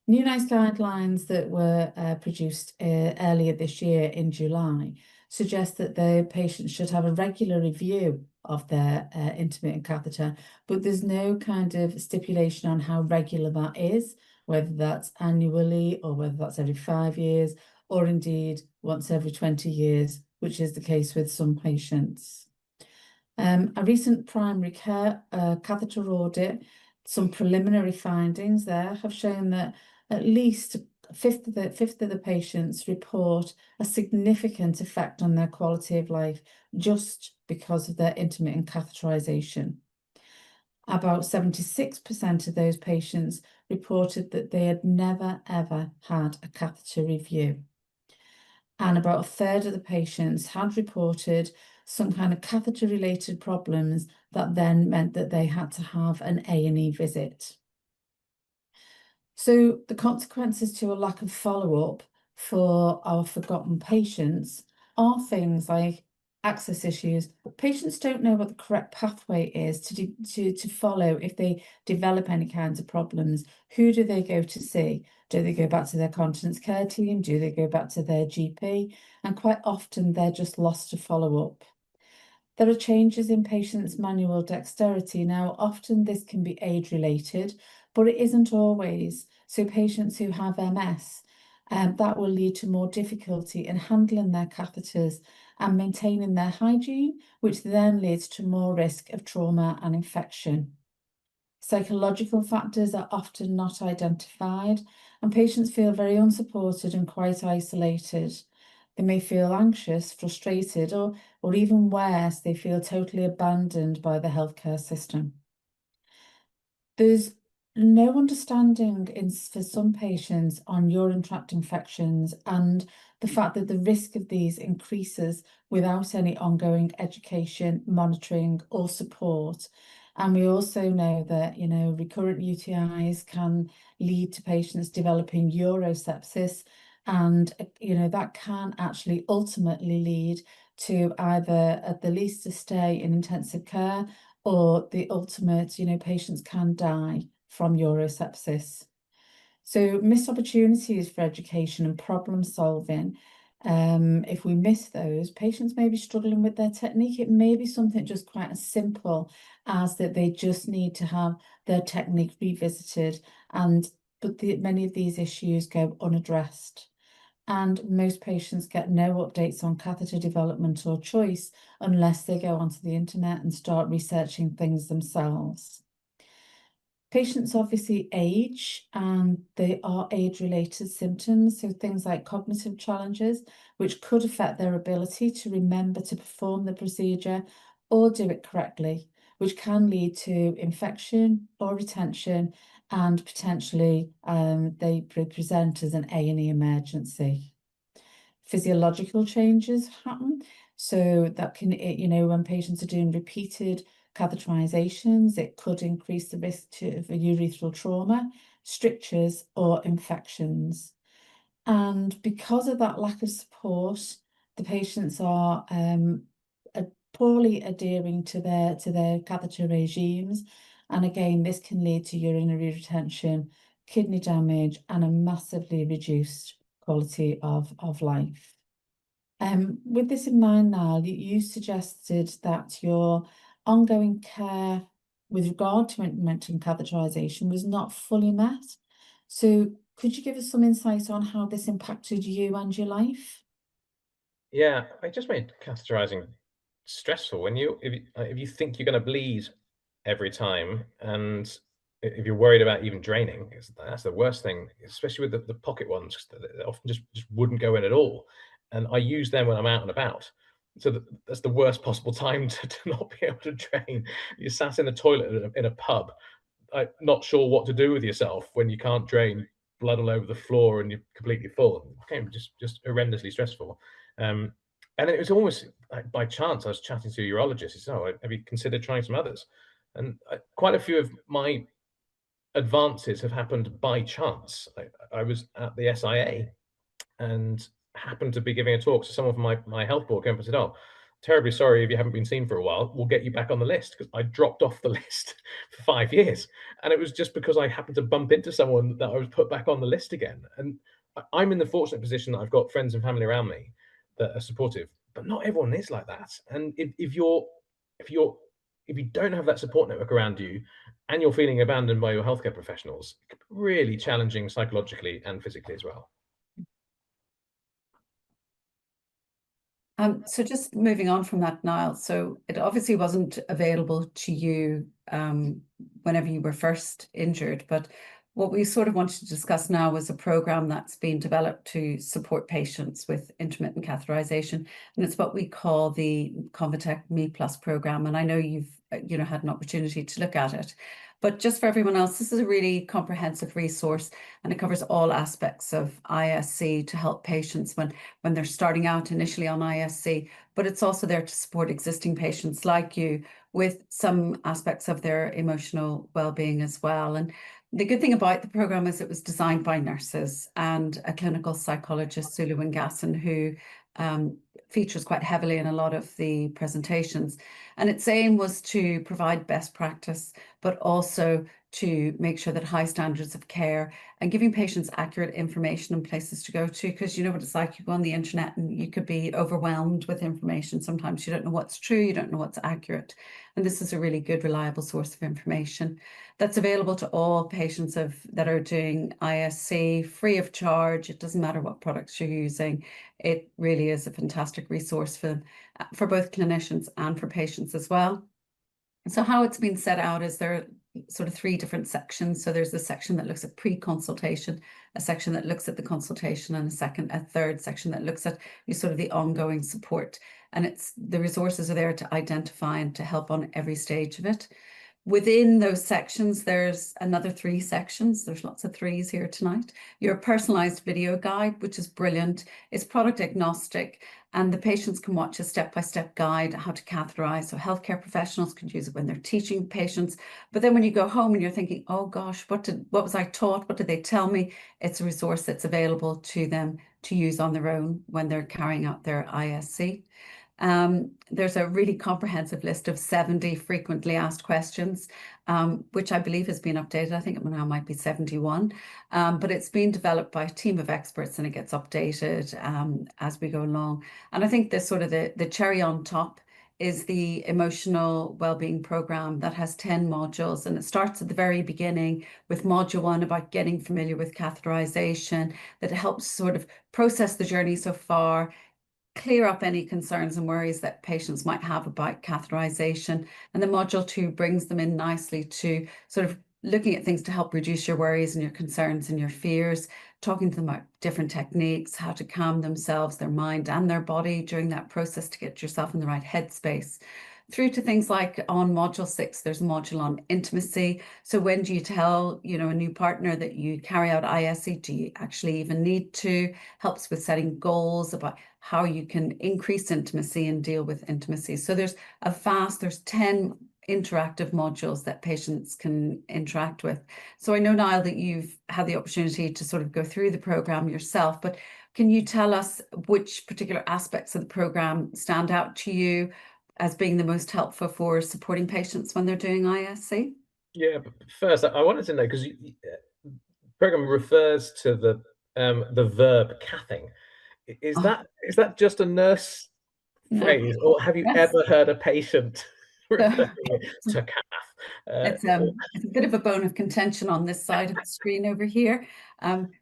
New NICE guidelines that were produced earlier this year in July suggest that the patients should have a regular review of their intermittent catheter, but there's no kind of stipulation on how regular that is, whether that's annually or whether that's every 5 years, or indeed once every 20 years, which is the case with some patients. A recent primary care catheter audit, some preliminary findings there have shown that at least a fifth of the patients report a significant effect on their quality of life just because of their intermittent catheterization. About 76% of those patients reported that they had never, ever had a catheter review. And about a third of the patients had reported some kind of catheter-related problems that then meant that they had to have an A&E visit. So the consequences to a lack of follow-up for our forgotten patients are things like access issues. Patients don't know what the correct pathway is to follow if they develop any kinds of problems. Who do they go to see? Do they go back to their continence care team? Do they go back to their GP? And quite often they're just lost to follow-up. There are changes in patients' manual dexterity. Now, often this can be age-related, but it isn't always. So patients who have MS, that will lead to more difficulty in handling their catheters and maintaining their hygiene, which then leads to more risk of trauma and infection. Psychological factors are often not identified, and patients feel very unsupported and quite isolated. They may feel anxious, frustrated, or even worse, they feel totally abandoned by the healthcare system. There's no understanding for some patients on urine tract infections and the fact that the risk of these increases without any ongoing education, monitoring, or support. And we also know that, recurrent UTIs can lead to patients developing urosepsis, and, that can actually ultimately lead to either at the least a stay in intensive care, or the ultimate, patients can die from urosepsis. So missed opportunities for education and problem solving. If we miss those, patients may be struggling with their technique. It may be something just quite as simple as that they just need to have their technique revisited, but many of these issues go unaddressed. And most patients get no updates on catheter development or choice unless they go onto the internet and start researching things themselves. Patients obviously age, and they are age-related symptoms, so things like cognitive challenges, which could affect their ability to remember to perform the procedure or do it correctly, which can lead to infection or retention, and potentially they present as an A&E emergency. Physiological changes happen, so that can, when patients are doing repeated catheterizations, it could increase the risk of urethral trauma, strictures, or infections. And because of that lack of support, the patients are poorly adhering to their catheter regimes. And again, this can lead to urinary retention, kidney damage, and a massively reduced quality of life. With this in mind now, you suggested that your ongoing care with regard to implementing catheterization was not fully met. So could you give us some insight on how this impacted you and your life? Yeah, I just made catheterizing stressful. When if you think you're going to bleed every time, and if you're worried about even draining, that's the worst thing, especially with the pocket ones, 'cause they often just wouldn't go in at all. And I use them when I'm out and about. So that's the worst possible time to not be able to drain. You're sat in the toilet in a pub, not sure what to do with yourself when you can't drain, blood all over the floor, and you're completely full. It became just horrendously stressful. And it was almost like by chance. I was chatting to a urologist. He said, "Oh, have you considered trying some others?" And quite a few of my advances have happened by chance. I was at the SIA and happened to be giving a talk to someone from my health board came and said, "Oh, terribly sorry if you haven't been seen for a while. We'll get you back on the list," because I dropped off the list for 5 years. And it was just because I happened to bump into someone that I was put back on the list again. And I'm in the fortunate position that I've got friends and family around me that are supportive, but not everyone is like that. And if you don't have that support network around you, and you're feeling abandoned by your healthcare professionals, it can be really challenging psychologically and physically as well. So just moving on from that, Niall, so it obviously wasn't available to you whenever you were first injured, but what we sort of wanted to discuss now was a program that's been developed to support patients with intermittent catheterization, and it's what we call the Convatec Me Plus program. And I know you've had an opportunity to look at it, but just for everyone else, this is a really comprehensive resource, and it covers all aspects of ISC to help patients when they're starting out initially on ISC, but it's also there to support existing patients like you with some aspects of their emotional well-being as well. And the good thing about the program is it was designed by nurses and a clinical psychologist, Sulu Wingasson, who features quite heavily in a lot of the presentations. And its aim was to provide best practice, but also to make sure that high standards of care and giving patients accurate information and places to go to, because you know what it's like, you go on the internet and you could be overwhelmed with information. Sometimes you don't know what's true, you don't know what's accurate. And this is a really good, reliable source of information that's available to all patients that are doing ISC free of charge. It doesn't matter what products you're using. It really is a fantastic resource for both clinicians and for patients as well. So how it's been set out is there are sort of 3 different sections. So there's a section that looks at pre-consultation, a section that looks at the consultation, and a third section that looks at sort of the ongoing support. And the resources are there to identify and to help on every stage of it. Within those sections, there's another 3 sections. There's lots of 3s here tonight. Your personalized video guide, which is brilliant. It's product agnostic, and the patients can watch a step-by-step guide how to catheterize. So healthcare professionals can use it when they're teaching patients. But then when you go home and you're thinking, oh gosh, what was I taught? What did they tell me? It's a resource that's available to them to use on their own when they're carrying out their ISC. There's a really comprehensive list of 70 frequently asked questions, which I believe has been updated. I think it now might be 71, but it's been developed by a team of experts and it gets updated as we go along. And I think this sort of the cherry on top is the emotional well-being program that has 10 modules, and it starts at the very beginning with module 1 about getting familiar with catheterization, that helps sort of process the journey so far, clear up any concerns and worries that patients might have about catheterization. And then module 2 brings them in nicely to sort of looking at things to help reduce your worries and your concerns and your fears, talking to them about different techniques, how to calm themselves, their mind and their body during that process to get yourself in the right headspace, through to things like on module 6, there's a module on intimacy. So when do you tell, a new partner that you carry out ISE? Do you actually even need to? Helps with setting goals about how you can increase intimacy and deal with intimacy. So there's 10 interactive modules that patients can interact with. So I know, Niall, that you've had the opportunity to sort of go through the program yourself, but can you tell us which particular aspects of the program stand out to you as being the most helpful for supporting patients when they're doing ISC? Yeah, but first I wanted to know, because the program refers to the verb cathing. Is that just a nurse phrase, or have you Yes. ever heard a patient referring to cath? It's a bit of a bone of contention on this side of the screen over here.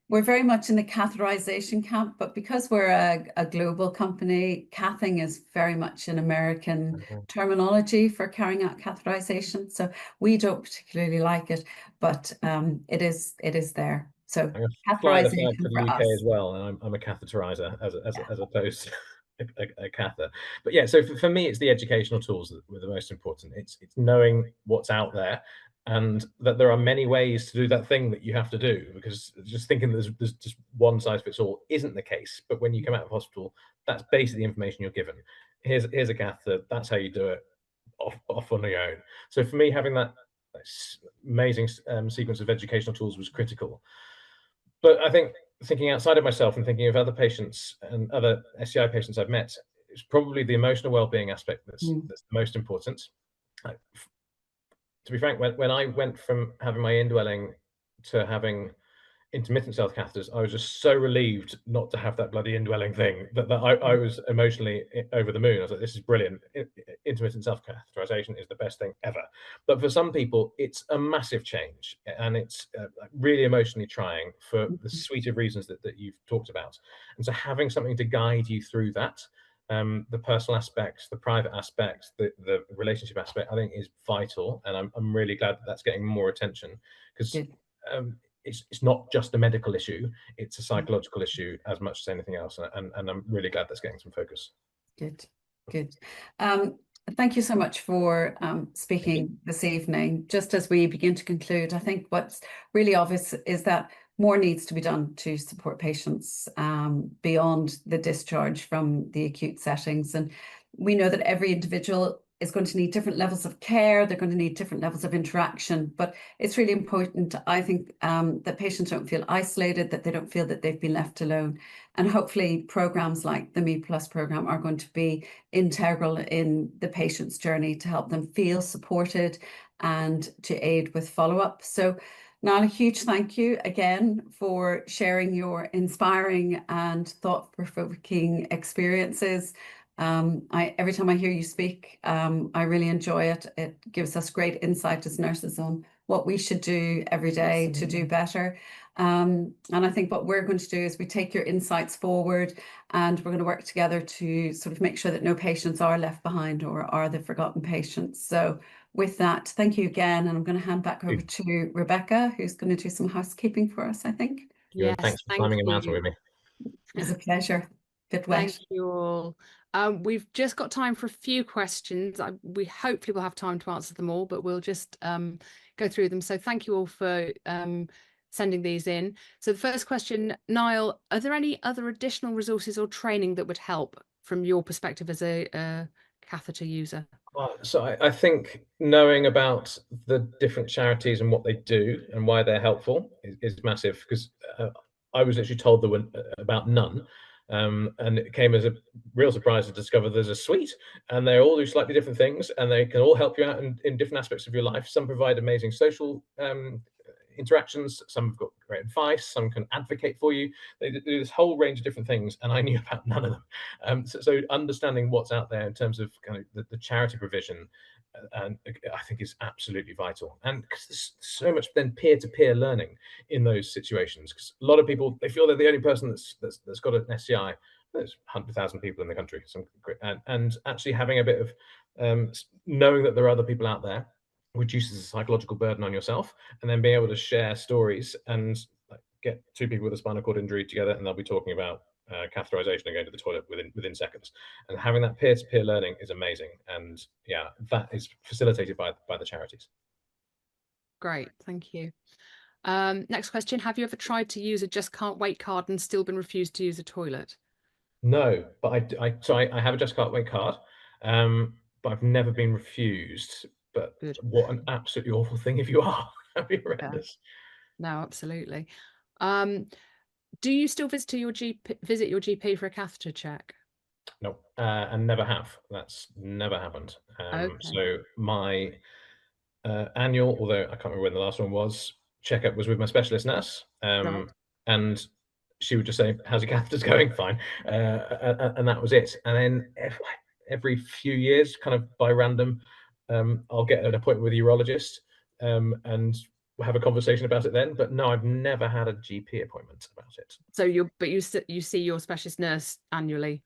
We're very much in the catheterization camp, but because we're a global company, cathing is very much an American terminology for carrying out catheterization. So we don't particularly like it, but it is there. So I'm gonna fly the flag for catheterization the for UK us. as well, and I'm a catheterizer as opposed to a catheter. But yeah, so for me, it's the educational tools that were the most important. It's knowing what's out there, and that there are many ways to do that thing that you have to do, because just thinking there's just one size fits all isn't the case. But when you come out of hospital, that's basically the information you're given. Here's a catheter, that's how you do it, off on your own. So for me, having that amazing sequence of educational tools was critical. But I think thinking outside of myself and thinking of other patients and other SCI patients I've met, it's probably the emotional well-being aspect that's the most important. To be frank, when I went from having my indwelling to having intermittent self catheters, I was just so relieved not to have that bloody indwelling thing that I was emotionally over the moon. I was like, this is brilliant. Intermittent self catheterization is the best thing ever. But for some people, it's a massive change, and it's really emotionally trying for the suite of reasons that you've talked about. And so having something to guide you through that, the personal aspects, the private aspects, the relationship aspect, I think is vital. And I'm really glad that that's getting more attention, because it's not just a medical issue, it's a psychological issue as much as anything else. And I'm really glad that's getting some focus. Good. Thank you so much for speaking this evening. Just as we begin to conclude, I think what's really obvious is that more needs to be done to support patients beyond the discharge from the acute settings. And we know that every individual is going to need different levels of care. They're going to need different levels of interaction, but it's really important, I think, that patients don't feel isolated, that they don't feel that they've been left alone. And hopefully programs like the Me Plus program are going to be integral in the patient's journey to help them feel supported and to aid with follow-up. So Niall, a huge thank you again for sharing your inspiring and thought-provoking experiences. Every time I hear you speak, I really enjoy it. It gives us great insight as nurses on what we should do every day to do better. And I think what we're going to do is we take your insights forward, and we're going to work together to sort of make sure that no patients are left behind or are the forgotten patients. So with that, thank you again. And I'm going to hand back over to Rebecca, who's going to do some housekeeping for us, I think. Yes, thanks for climbing a mountain with me. It was a pleasure. Bit wet. Thank you all. We've just got time for a few questions. We hopefully will have time to answer them all, but we'll just go through them. So thank you all for sending these in. So the first question, Niall, are there any other additional resources or training that would help from your perspective as a catheter user? So I think knowing about the different charities and what they do and why they're helpful is massive, because I was literally told there were about none. And it came as a real surprise to discover there's a suite, and they all do slightly different things, and they can all help you out in different aspects of your life. Some provide amazing social interactions, some have got great advice, some can advocate for you. They do this whole range of different things, and I knew about none of them. So understanding what's out there in terms of kind of the charity provision, and I think is absolutely vital. And because there's so much then peer-to-peer learning in those situations, because a lot of people, they feel they're the only person that's got an SCI. There's 100,000 people in the country, and actually having a bit of knowing that there are other people out there reduces the psychological burden on yourself, and then being able to share stories and get two people with a spinal cord injury together, and they'll be talking about catheterization and going to the toilet within seconds. And having that peer-to-peer learning is amazing. And yeah, that is facilitated by the charities. Great, thank you. Next question. Have you ever tried to use a just can't wait card and still been refused to use a toilet? No, but I have a just can't wait card, but I've never been refused. But Good. what an absolutely awful thing if you are. That'd be horrendous. No, absolutely. Do you still visit your GP for a catheter check? No, and never have. That's never happened. Okay. So my annual, although I can't remember when the last one was, checkup was with my specialist nurse, Right. and she would just say, "How's your catheters going?" Fine, and that was it. And then every few years, kind of by random, I'll get an appointment with a urologist, and we'll have a conversation about it then. But no, I've never had a GP appointment about it. So you see your specialist nurse annually?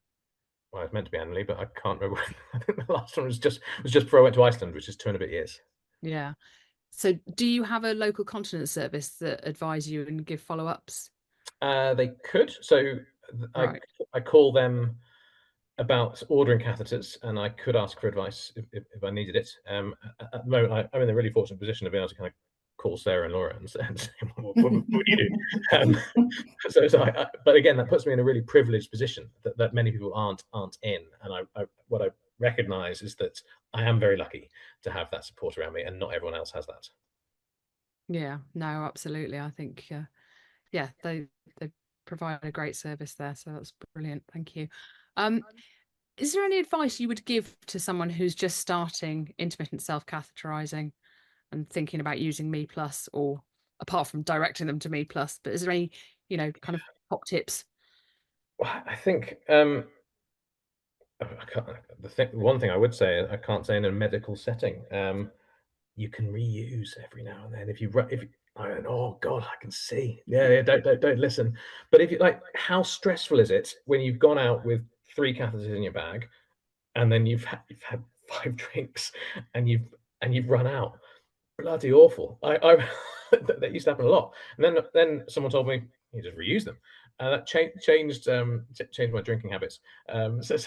Well, it's meant to be annually, but I can't remember. I think the last one was just before I went to Iceland, which is 2 and a bit years. Yeah. So do you have a local continence service that advise you and give follow-ups? They could. So Right. I call them about ordering catheters, and I could ask for advice if I needed it. At the moment, I'm in a really fortunate position of being able to kind of call Sarah and Laura and say, what do you do? But again, that puts me in a really privileged position that many people aren't in. And what I recognise is that I am very lucky to have that support around me, and not everyone else has that. Yeah, no, absolutely. I think, yeah, they provide a great service there. So that's brilliant. Thank you. Is there any advice you would give to someone who's just starting intermittent self-catheterizing and thinking about using Me Plus, or apart from directing them to Me Plus, but is there any, kind of top tips? Well, I think one thing I would say, I can't say in a medical setting, you can reuse every now and then. I don't know, oh God, I can see. Yeah, don't listen. But if you like, how stressful is it when you've gone out with 3 catheters in your bag, and then you've had 5 drinks, and you've run out? Bloody awful. That used to happen a lot. And then someone told me, you just reuse them. And that changed my drinking habits. So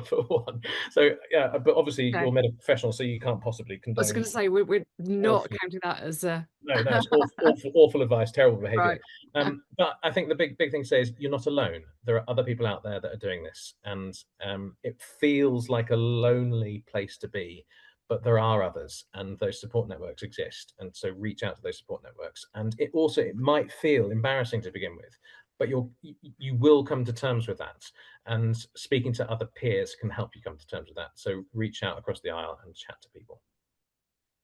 for one. So yeah, but obviously Okay. you're a medical professional, so you can't possibly I condone. was going to say we're not Awful. counting that as a No, it's awful advice, terrible behaviour. right. But I think the big thing to say is you're not alone. There are other people out there that are doing this, and it feels like a lonely place to be, but there are others, and those support networks exist. And so reach out to those support networks. And it might feel embarrassing to begin with, but you will come to terms with that. And speaking to other peers can help you come to terms with that. So reach out across the aisle and chat to people.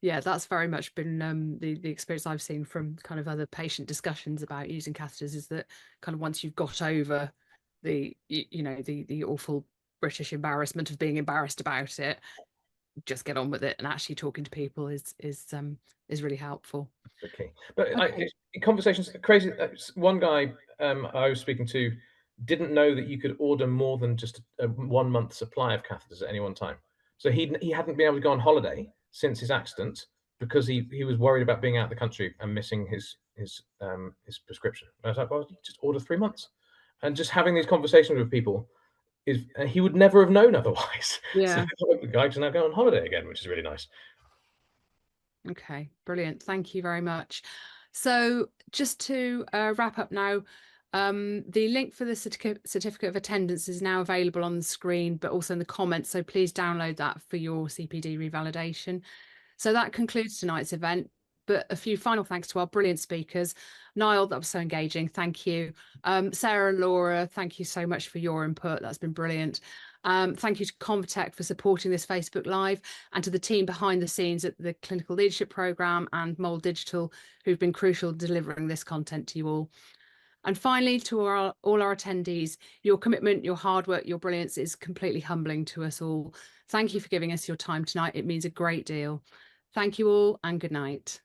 Yeah, that's very much been the experience I've seen from kind of other patient discussions about using catheters, is that kind of once you've got over the the awful British embarrassment of being embarrassed about it, just get on with it, and actually talking to people is really helpful. Okay, but Okay. conversations crazy. One guy I was speaking to didn't know that you could order more than just a 1 month supply of catheters at any one time. So he hadn't been able to go on holiday since his accident because he was worried about being out of the country and missing his prescription. And I was like, well, you just order 3 months, and just having these conversations with people is he would never have known otherwise. So Yeah. the guy can now go on holiday again, which is really nice. Okay, brilliant. Thank you very much. So just to wrap up now, the link for the certificate of attendance is now available on the screen, but also in the comments. So please download that for your CPD revalidation. So that concludes tonight's event. But a few final thanks to our brilliant speakers. Niall, that was so engaging. Thank you. Sarah and Laura, thank you so much for your input. That's been brilliant. Thank you to Convatec for supporting this Facebook Live, and to the team behind the scenes at the Clinical Leadership Programme and Mold Digital, who've been crucial in delivering this content to you all. And finally, to all our attendees, your commitment, your hard work, your brilliance is completely humbling to us all. Thank you for giving us your time tonight. It means a great deal. Thank you all, and good night.